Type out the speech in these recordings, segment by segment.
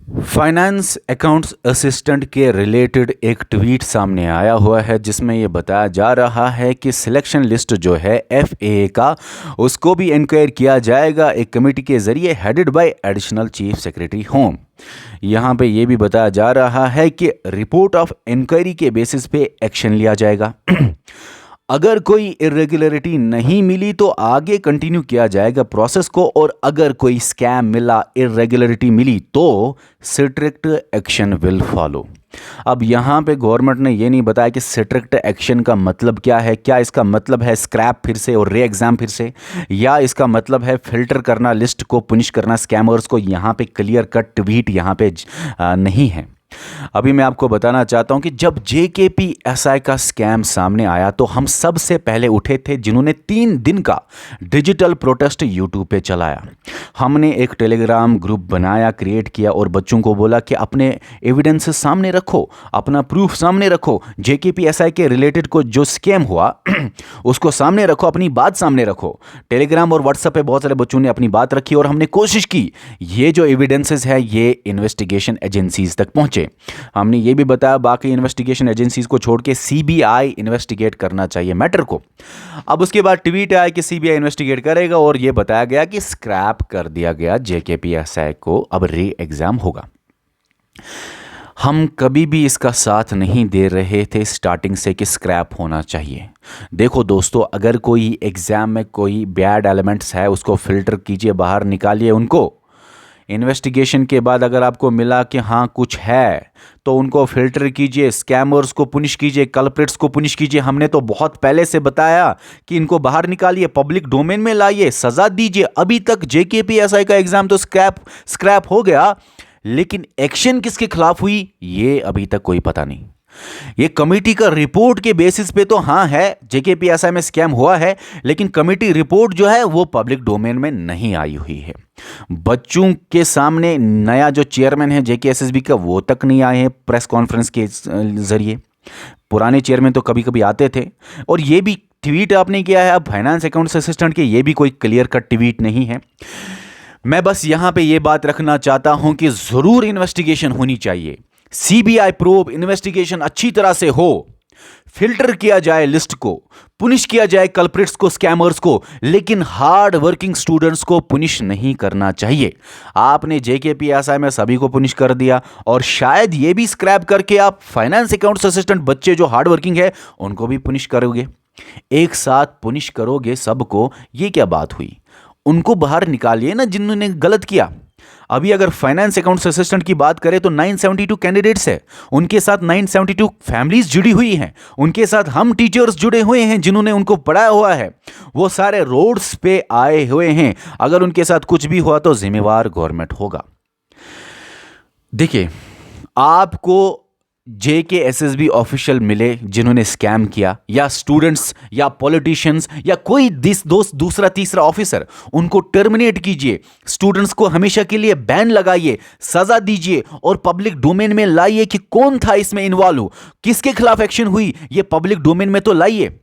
Finance accounts assistant के related एक tweet सामने आया हुआ है जिसमें ये बताया जा रहा है कि सिलेक्शन लिस्ट जो है एफएए का उसको भी इंक्वायर किया जाएगा एक कमेटी के ज़रिए headed by additional chief secretary home. यहाँ पे ये भी बताया जा रहा है कि रिपोर्ट ऑफ इंक्वायरी के बेसिस पे एक्शन लिया जाएगा। अगर कोई इरेगुलरिटी नहीं मिली तो आगे कंटिन्यू किया जाएगा प्रोसेस को, और अगर कोई स्कैम मिला, इरेगुलरिटी मिली तो स्ट्रिक्ट एक्शन विल फॉलो। अब यहाँ पे गवर्नमेंट ने ये नहीं बताया कि स्ट्रिक्ट एक्शन का मतलब क्या है। क्या इसका मतलब है स्क्रैप फिर से और री एग्ज़ाम फिर से, या इसका मतलब है फिल्टर करना, लिस्ट को पुनिश करना स्कैमर्स को। यहाँ पे क्लियर कट ट्वीट यहाँ पे नहीं है। अभी मैं आपको बताना चाहता हूं कि जब जेकेपीएसआई का स्कैम सामने आया तो हम सबसे पहले उठे थे जिन्होंने 3 दिन का डिजिटल प्रोटेस्ट यूट्यूब पे चलाया। हमने एक टेलीग्राम ग्रुप बनाया, क्रिएट किया और बच्चों को बोला कि अपने एविडेंस सामने रखो, अपना प्रूफ सामने रखो, जेकेपीएसआई के रिलेटेड को जो स्कैम हुआ उसको सामने रखो, अपनी बात सामने रखो। टेलीग्राम और व्हाट्सएप पे बहुत सारे बच्चों ने अपनी बात रखी और हमने कोशिश की ये जो एविडेंसेस है ये इन्वेस्टिगेशन एजेंसीज तक पहुंचे। हमने ये भी बताया बाकी इन्वेस्टिगेशन एजेंसीज को छोड़ के सीबीआई इन्वेस्टिगेट करना चाहिए मैटर को। अब उसके बाद ट्वीट आया कि सीबीआई इन्वेस्टिगेट करेगा और ये बताया गया कि स्क्रैप कर दिया गया जेकेपीएसआई को, अब री एग्जाम होगा। हम कभी भी इसका साथ नहीं दे रहे थे स्टार्टिंग से कि स्क्रैप होना चाहिए। देखो दोस्तों, अगर कोई एग्ज़ाम में कोई बैड एलिमेंट्स है उसको फिल्टर कीजिए, बाहर निकालिए उनको। इन्वेस्टिगेशन के बाद अगर आपको मिला कि हाँ कुछ है तो उनको फिल्टर कीजिए, स्कैमर्स को पुनिश कीजिए, कल्प्रिट्स को पुनिश कीजिए। हमने तो बहुत पहले से बताया कि इनको बाहर निकालिए, पब्लिक डोमेन में लाइए, सजा दीजिए। अभी तक जेकेपीएसआई का एग्जाम तो स्क्रैप हो गया, लेकिन एक्शन किसके खिलाफ हुई ये अभी तक कोई पता नहीं। ये कमेटी का रिपोर्ट के बेसिस पे तो हाँ है जेकेपीएसआई में स्कैम हुआ है, लेकिन कमेटी रिपोर्ट जो है वो पब्लिक डोमेन में नहीं आई हुई है। बच्चों के सामने नया जो चेयरमैन है जेकेएसएसबी का वो तक नहीं आए हैं प्रेस कॉन्फ्रेंस के जरिए। पुराने चेयरमैन तो कभी कभी आते थे। और ये भी ट्वीट आपने किया है अब फाइनेंस अकाउंट्स असिस्टेंट के, ये भी कोई क्लियर कट ट्वीट नहीं है। मैं बस यहां पे ये बात रखना चाहता हूं कि जरूर इन्वेस्टिगेशन होनी चाहिए, सीबीआई प्रोब इन्वेस्टिगेशन अच्छी तरह से हो, फिल्टर किया जाए लिस्ट को, पुनिश किया जाए कल्प्रिट्स को, स्कैमर्स को, लेकिन हार्ड वर्किंग स्टूडेंट्स को पुनिश नहीं करना चाहिए। आपने जेकेपीएसआई में सभी को पुनिश कर दिया और शायद ये भी स्क्रैप करके आप फाइनेंस अकाउंट्स असिस्टेंट बच्चे जो हार्ड वर्किंग है उनको भी पुनिश करोगे। एक साथ पुनिश करोगे सबको, ये क्या बात हुई? उनको बाहर निकालिए ना जिन्होंने गलत किया। अभी अगर फाइनेंस अकाउंट्स असिस्टेंट की बात करें तो 972 कैंडिडेट्स है, उनके साथ 972 फैमिलीज जुड़ी हुई हैं, उनके साथ हम टीचर्स जुड़े हुए हैं जिन्होंने उनको पढ़ाया हुआ है, वो सारे रोड्स पे आए हुए हैं। अगर उनके साथ कुछ भी हुआ तो जिम्मेवार गवर्नमेंट होगा। देखिए, आपको जेकेएसएसबी ऑफिशियल मिले जिन्होंने स्कैम किया, या स्टूडेंट्स या पॉलिटिशियंस या कोई दोस्त दूसरा तीसरा ऑफिसर, उनको टर्मिनेट कीजिए, स्टूडेंट्स को हमेशा के लिए बैन लगाइए, सजा दीजिए और पब्लिक डोमेन में लाइए कि कौन था इसमें इन्वॉल्व, किसके खिलाफ एक्शन हुई, ये पब्लिक डोमेन में तो लाइए।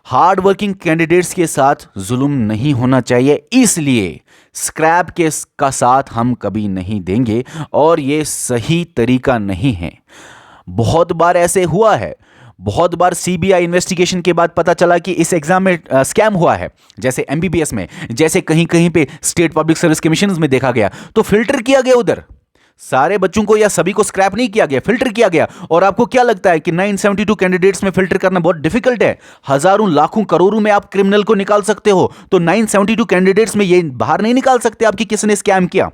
हार्ड वर्किंग कैंडिडेट्स के साथ जुल्म नहीं होना चाहिए, इसलिए स्क्रैप केस का साथ हम कभी नहीं देंगे और ये सही तरीका नहीं है। बहुत बार ऐसे हुआ है, बहुत बार सीबीआई इन्वेस्टिगेशन के बाद पता चला कि इस एग्जाम में स्कैम हुआ है, जैसे एमबीबीएस में, जैसे कहीं कहीं पे स्टेट पब्लिक सर्विस कमीशन में देखा गया, तो फिल्टर किया गया, उधर सारे बच्चों को या सभी को स्क्रैप नहीं किया गया, फिल्टर किया गया। और आपको क्या लगता है कि 972 कैंडिडेट्स में फिल्टर करना बहुत डिफिकल्ट है? हजारों लाखों करोड़ों में आप क्रिमिनल को निकाल सकते हो, तो 972 कैंडिडेट्स में ये बाहर नहीं निकाल सकते आपकी किसने स्कैम किया।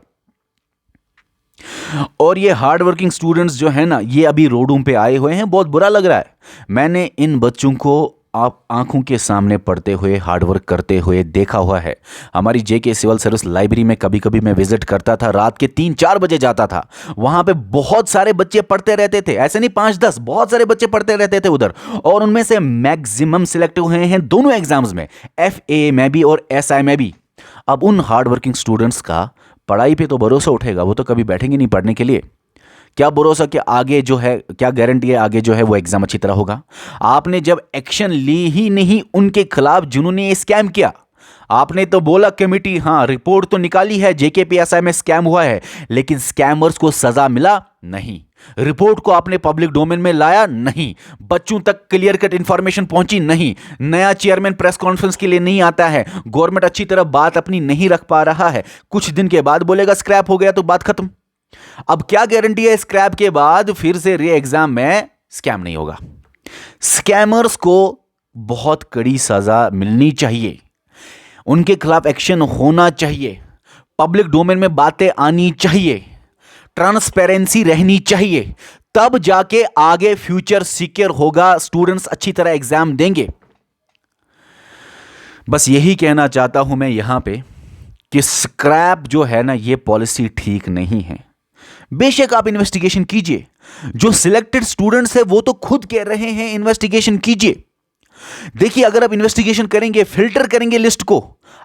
और ये हार्ड वर्किंग स्टूडेंट्स जो है ना, ये अभी रोडों पे आए हुए हैं, बहुत बुरा लग रहा है। मैंने इन बच्चों को आप आंखों के सामने पढ़ते हुए, हार्डवर्क करते हुए देखा हुआ है। हमारी जेके सिविल सर्विस लाइब्रेरी में कभी कभी मैं विजिट करता था, रात के 3-4 बजे जाता था, वहां पे बहुत सारे बच्चे पढ़ते रहते थे, ऐसे नहीं 5-10, बहुत सारे बच्चे पढ़ते रहते थे उधर, और उनमें से मैक्सिमम सिलेक्ट हुए हैं दोनों एग्जाम्स में, एफए में भी और एसआई में भी। अब उन हार्डवर्किंग स्टूडेंट्स का पढ़ाई पे तो भरोसा उठेगा, वो तो कभी बैठेंगे नहीं पढ़ने के लिए। क्या भरोसा कि आगे जो है, क्या गारंटी है आगे जो है वो एग्जाम अच्छी तरह होगा? आपने जब एक्शन ली ही नहीं उनके खिलाफ जिन्होंने स्कैम किया, आपने तो बोला कमेटी, हाँ रिपोर्ट तो निकाली है जेकेपीएसआई में स्कैम हुआ है, लेकिन स्कैमर्स को सजा मिला नहीं। रिपोर्ट को आपने पब्लिक डोमेन में लाया नहीं, बच्चों तक क्लियर कट इंफॉर्मेशन पहुंची नहीं, नया चेयरमैन प्रेस कॉन्फ्रेंस के लिए नहीं आता है, गवर्नमेंट अच्छी तरह बात अपनी नहीं रख पा रहा है, कुछ दिन के बाद बोलेगा स्क्रैप हो गया तो बात खत्म। अब क्या गारंटी है स्क्रैप के बाद फिर से री एग्जाम में स्कैम नहीं होगा? स्कैमर्स को बहुत कड़ी सजा मिलनी चाहिए, उनके खिलाफ एक्शन होना चाहिए, पब्लिक डोमेन में बातें आनी चाहिए, ट्रांसपेरेंसी रहनी चाहिए, तब जाके आगे फ्यूचर सिक्योर होगा, स्टूडेंट्स अच्छी तरह एग्जाम देंगे। बस यही कहना चाहता हूं मैं यहां पे कि स्क्रैप जो है ना, ये पॉलिसी ठीक नहीं है। बेशक आप इन्वेस्टिगेशन कीजिए, जो सिलेक्टेड स्टूडेंट्स है वो तो खुद कह रहे हैं इन्वेस्टिगेशन कीजिए। देखिए, अगर आप इन्वेस्टिगेशन करेंगे, फिल्टर करेंगे लिस्ट को,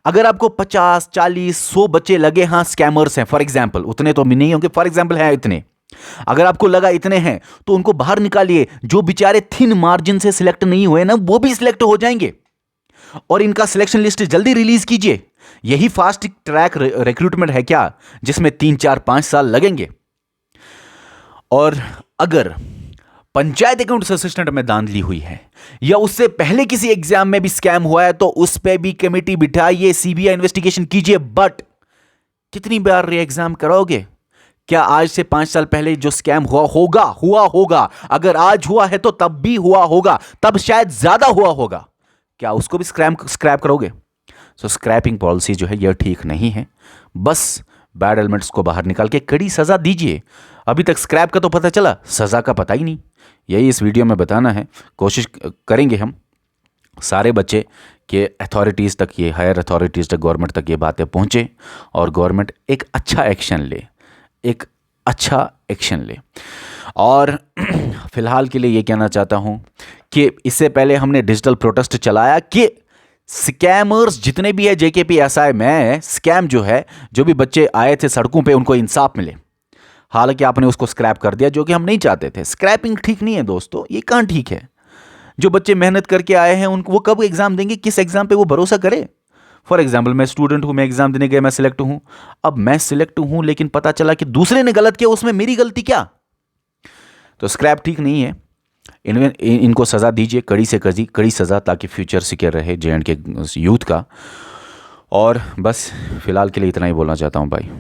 अगर आपको 50, 40, 100 बच्चे लगे हाँ स्कैमर्स हैं फॉर एग्जांपल, उतने तो नहीं होंगे, फॉर एग्जांपल हैं इतने, अगर आपको लगा इतने हैं तो उनको बाहर निकालिए। जो बेचारे थिन मार्जिन से सिलेक्ट नहीं हुए ना, वो भी सिलेक्ट हो जाएंगे, और इनका सिलेक्शन लिस्ट जल्दी रिलीज कीजिए। यही फास्ट ट्रैक रिक्रूटमेंट है क्या, जिसमें 3, 4, 5 साल लगेंगे? और अगर पंचायत अकाउंट्स असिस्टेंट में धांधली हुई है या उससे पहले किसी एग्जाम में भी स्कैम हुआ है तो उस पे भी कमेटी बिठाइए, सीबीआई इन्वेस्टिगेशन कीजिए। बट कितनी बार री एग्जाम कराओगे? क्या आज से 5 साल पहले जो स्कैम हुआ होगा, अगर आज हुआ है तो तब भी हुआ होगा, तब शायद ज्यादा हुआ होगा, क्या उसको भी स्क्रैप करोगे? सो स्क्रैपिंग पॉलिसी जो है यह ठीक नहीं है। बस बैड एलिमेंट्स को बाहर निकाल के कड़ी सजा दीजिए। अभी तक स्क्रैप का तो पता चला, सजा का पता ही नहीं। यही इस वीडियो में बताना है। कोशिश करेंगे हम सारे बच्चे के अथॉरिटीज़ तक, ये हायर अथॉरिटीज़ तक, गवर्नमेंट तक ये बातें पहुँचे और गवर्नमेंट एक अच्छा एक्शन ले, एक अच्छा एक्शन ले। और फिलहाल के लिए ये कहना चाहता हूँ कि इससे पहले हमने डिजिटल प्रोटेस्ट चलाया कि स्कैमर्स जितने भी है जेकेपीएसआई में, स्कैम जो है, जो भी बच्चे आए थे सड़कों पे उनको इंसाफ मिले। हालांकि आपने उसको स्क्रैप कर दिया, जो कि हम नहीं चाहते थे। स्क्रैपिंग ठीक नहीं है दोस्तों, ये कहाँ ठीक है? जो बच्चे मेहनत करके आए हैं उनको, वो कब एग्जाम देंगे, किस एग्जाम पे वो भरोसा करे? फॉर एग्जाम्पल मैं स्टूडेंट हूँ, मैं एग्जाम देने गया, मैं सिलेक्ट हूँ। अब मैं सिलेक्ट हूँ लेकिन पता चला कि दूसरे ने गलत किया, उसमें मेरी गलती क्या? तो स्क्रैप ठीक नहीं है। इनको सज़ा दीजिए, कड़ी से कड़ी सज़ा, ताकि फ्यूचर सिक्योर रहे जे एंड के यूथ का। और बस फिलहाल के लिए इतना ही बोलना चाहता हूँ भाई।